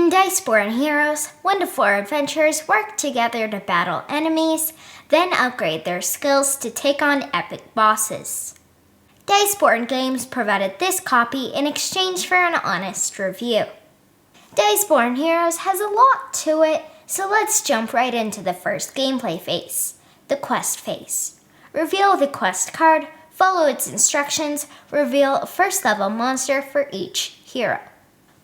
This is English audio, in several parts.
In Diceborn Heroes, 1 to 4 adventurers work together to battle enemies, then upgrade their skills to take on epic bosses. Diceborn Games provided this copy in exchange for an honest review. Diceborn Heroes has a lot to it, so let's jump right into the first gameplay phase, the quest phase. Reveal the quest card, follow its instructions, reveal a first level monster for each hero.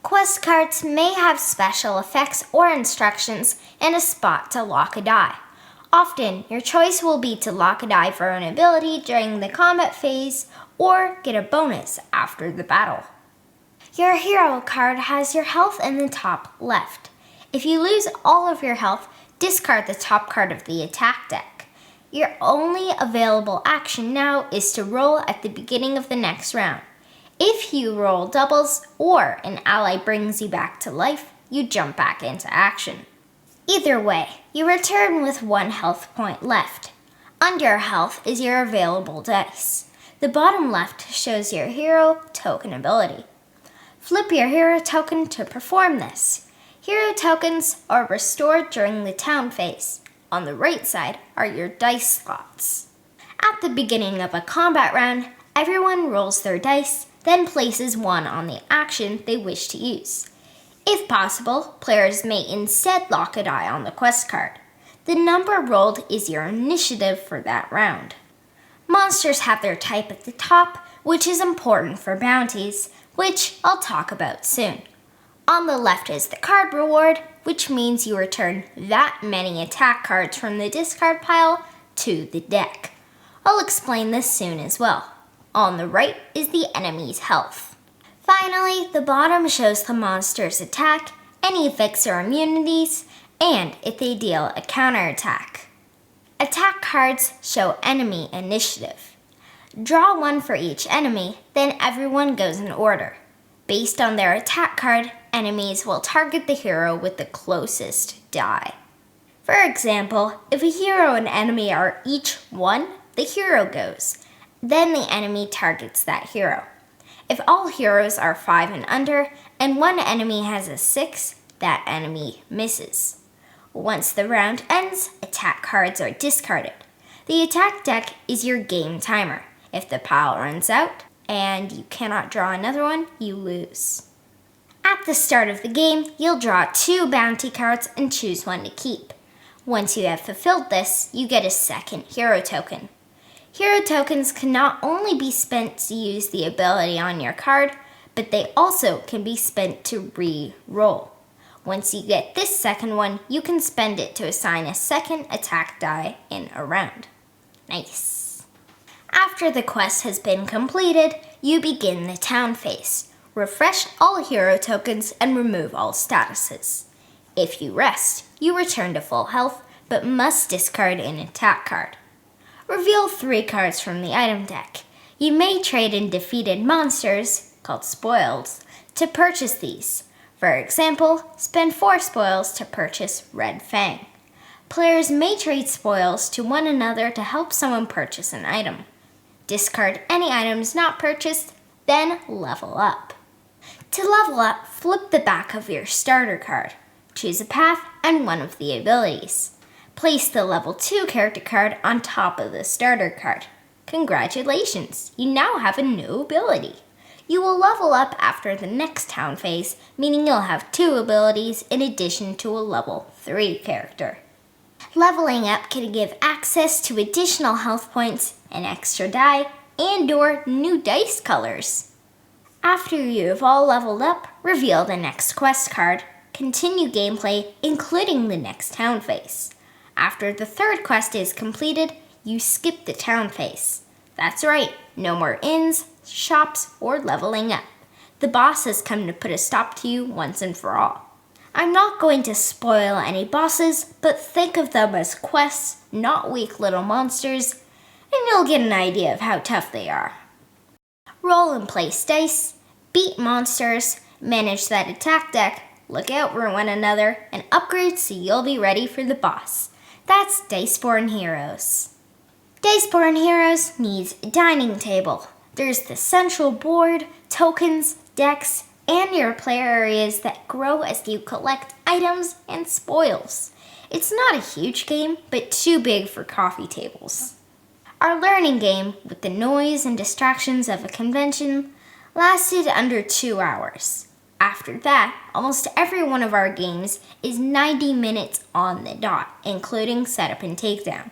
Quest cards may have special effects or instructions and a spot to lock a die. Often, your choice will be to lock a die for an ability during the combat phase or get a bonus after the battle. Your hero card has your health in the top left. If you lose all of your health, discard the top card of the attack deck. Your only available action now is to roll at the beginning of the next round. If you roll doubles or an ally brings you back to life, you jump back into action. Either way, you return with 1 health point left. Under health is your available dice. The bottom left shows your hero token ability. Flip your hero token to perform this. Hero tokens are restored during the town phase. On the right side are your dice slots. At the beginning of a combat round, everyone rolls their dice, then places 1 on the action they wish to use. If possible, players may instead lock a die on the quest card. The number rolled is your initiative for that round. Monsters have their type at the top, which is important for bounties, which I'll talk about soon. On the left is the card reward, which means you return that many attack cards from the discard pile to the deck. I'll explain this soon as well. On the right is the enemy's health. Finally, the bottom shows the monster's attack, any effects or immunities, and if they deal a counterattack. Attack cards show enemy initiative. Draw 1 for each enemy, then everyone goes in order. Based on their attack card, enemies will target the hero with the closest die. For example, if a hero and enemy are each 1, the hero goes. Then the enemy targets that hero. If all heroes are 5 and under, and 1 enemy has a 6, that enemy misses. Once the round ends, attack cards are discarded. The attack deck is your game timer. If the pile runs out, and you cannot draw another one, you lose. At the start of the game, you'll draw 2 bounty cards and choose 1 to keep. Once you have fulfilled this, you get a second hero token. Hero tokens can not only be spent to use the ability on your card, but they also can be spent to re-roll. Once you get this second one, you can spend it to assign a second attack die in a round. Nice. After the quest has been completed, you begin the town phase. Refresh all hero tokens and remove all statuses. If you rest, you return to full health, but must discard an attack card. Reveal 3 cards from the item deck. You may trade in defeated monsters, called spoils, to purchase these. For example, spend 4 spoils to purchase Red Fang. Players may trade spoils to one another to help someone purchase an item. Discard any items not purchased, then level up. To level up, flip the back of your starter card. Choose a path and 1 of the abilities. Place the level 2 character card on top of the starter card. Congratulations, you now have a new ability. You will level up after the next town phase, meaning you'll have 2 abilities in addition to a level 3 character. Leveling up can give access to additional health points, an extra die, and/or new dice colors. After you've all leveled up, reveal the next quest card. Continue gameplay, including the next town phase. After the 3rd quest is completed, you skip the town phase. That's right, no more inns, shops, or leveling up. The boss has come to put a stop to you once and for all. I'm not going to spoil any bosses, but think of them as quests, not weak little monsters, and you'll get an idea of how tough they are. Roll and place dice, beat monsters, manage that attack deck, look out for one another, and upgrade so you'll be ready for the boss. That's Diceborn Heroes. Diceborn Heroes needs a dining table. There's the central board, tokens, decks, and your player areas that grow as you collect items and spoils. It's not a huge game, but too big for coffee tables. Our learning game, with the noise and distractions of a convention, lasted under 2 hours. After that, almost every one of our games is 90 minutes on the dot, including setup and takedown.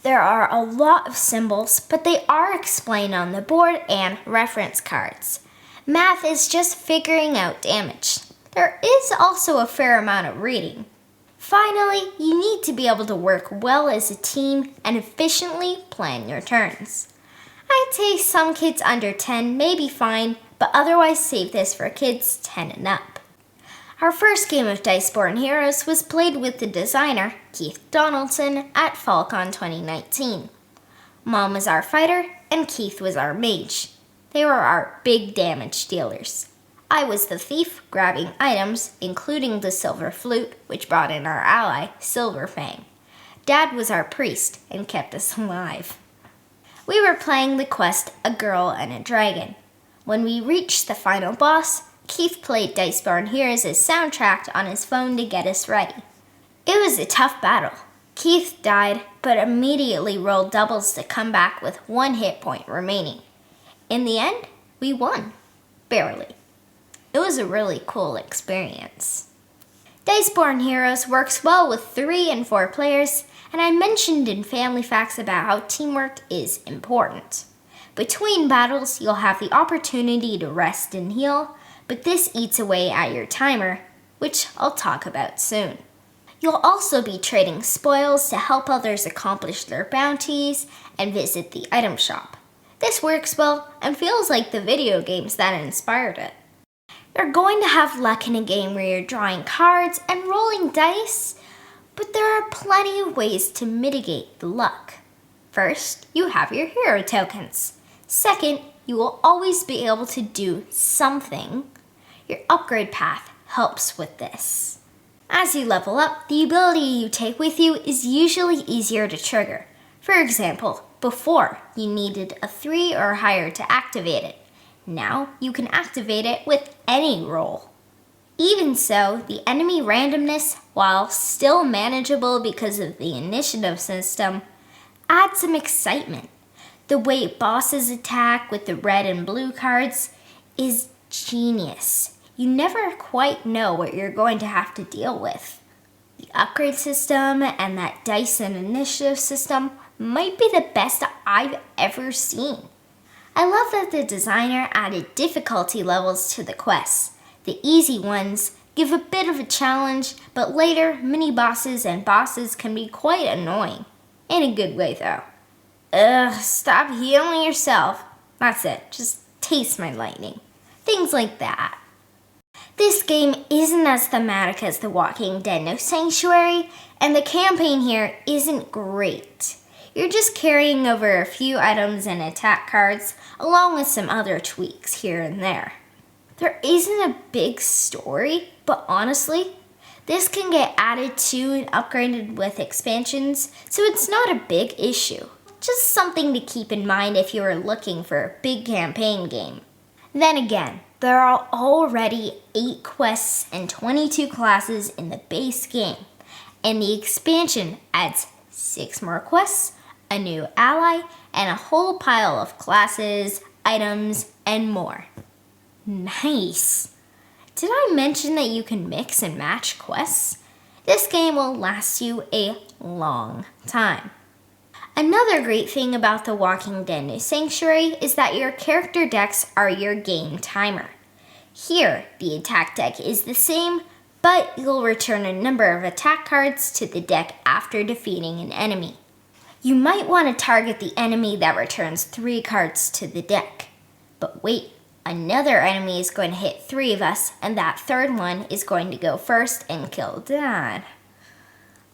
There are a lot of symbols, but they are explained on the board and reference cards. Math is just figuring out damage. There is also a fair amount of reading. Finally, you need to be able to work well as a team and efficiently plan your turns. I'd say some kids under 10 may be fine, but otherwise save this for kids 10 and up. Our first game of Dice-Born Heroes was played with the designer, Keith Donaldson, at FallCon 2019. Mom was our fighter, and Keith was our mage. They were our big damage dealers. I was the thief, grabbing items, including the silver flute, which brought in our ally, Silverfang. Dad was our priest and kept us alive. We were playing the quest A Girl and a Dragon. When we reached the final boss, Keith played Dice-Born Heroes' soundtrack on his phone to get us ready. It was a tough battle. Keith died, but immediately rolled doubles to come back with 1 hit point remaining. In the end, we won. Barely. It was a really cool experience. Dice-Born Heroes works well with 3 and 4 players, and I mentioned in Family Facts about how teamwork is important. Between battles, you'll have the opportunity to rest and heal, but this eats away at your timer, which I'll talk about soon. You'll also be trading spoils to help others accomplish their bounties and visit the item shop. This works well and feels like the video games that inspired it. You're going to have luck in a game where you're drawing cards and rolling dice, but there are plenty of ways to mitigate the luck. First, you have your hero tokens. Second, you will always be able to do something. Your upgrade path helps with this. As you level up, the ability you take with you is usually easier to trigger. For example, before you needed a 3 or higher to activate it. Now you can activate it with any roll. Even so, the enemy randomness, while still manageable because of the initiative system, adds some excitement. The way bosses attack with the red and blue cards is genius. You never quite know what you're going to have to deal with. The upgrade system and that dice and initiative system might be the best I've ever seen. I love that the designer added difficulty levels to the quests. The easy ones give a bit of a challenge, but later mini-bosses and bosses can be quite annoying. In a good way, though. Stop healing yourself. That's it, just taste my lightning. Things like that. This game isn't as thematic as The Walking Dead No Sanctuary, and the campaign here isn't great. You're just carrying over a few items and attack cards, along with some other tweaks here and there. There isn't a big story, but honestly, this can get added to and upgraded with expansions, so it's not a big issue. Just something to keep in mind if you are looking for a big campaign game. Then again, there are already 8 quests and 22 classes in the base game, and the expansion adds 6 more quests, a new ally, and a whole pile of classes, items, and more. Nice! Did I mention that you can mix and match quests? This game will last you a long time. Another great thing about The Walking Dead New Sanctuary is that your character decks are your game timer. Here, the attack deck is the same, but you'll return a number of attack cards to the deck after defeating an enemy. You might want to target the enemy that returns 3 cards to the deck. But wait, another enemy is going to hit 3 of us, and that third one is going to go first and kill Dad.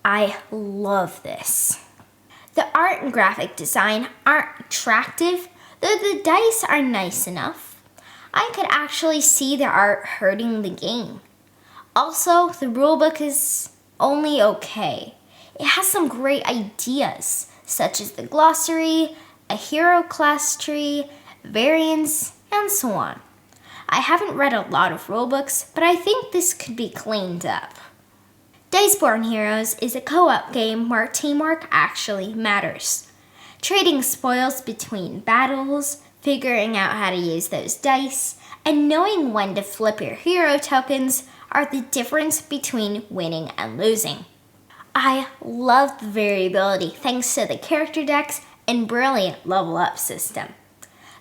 I love this. The art and graphic design aren't attractive, though the dice are nice enough. I could actually see the art hurting the game. Also, the rulebook is only okay. It has some great ideas, such as the glossary, a hero class tree, variants, and so on. I haven't read a lot of rulebooks, but I think this could be cleaned up. Diceborn Heroes is a co-op game where teamwork actually matters. Trading spoils between battles, figuring out how to use those dice, and knowing when to flip your hero tokens are the difference between winning and losing. I love the variability thanks to the character decks and brilliant level up system.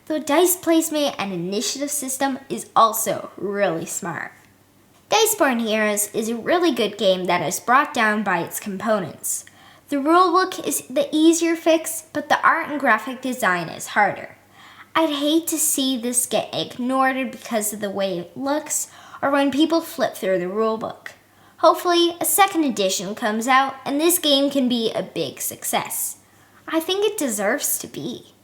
The dice placement and initiative system is also really smart. Diceborn Heroes is a really good game that is brought down by its components. The rulebook is the easier fix, but the art and graphic design is harder. I'd hate to see this get ignored because of the way it looks or when people flip through the rulebook. Hopefully, a second edition comes out and this game can be a big success. I think it deserves to be.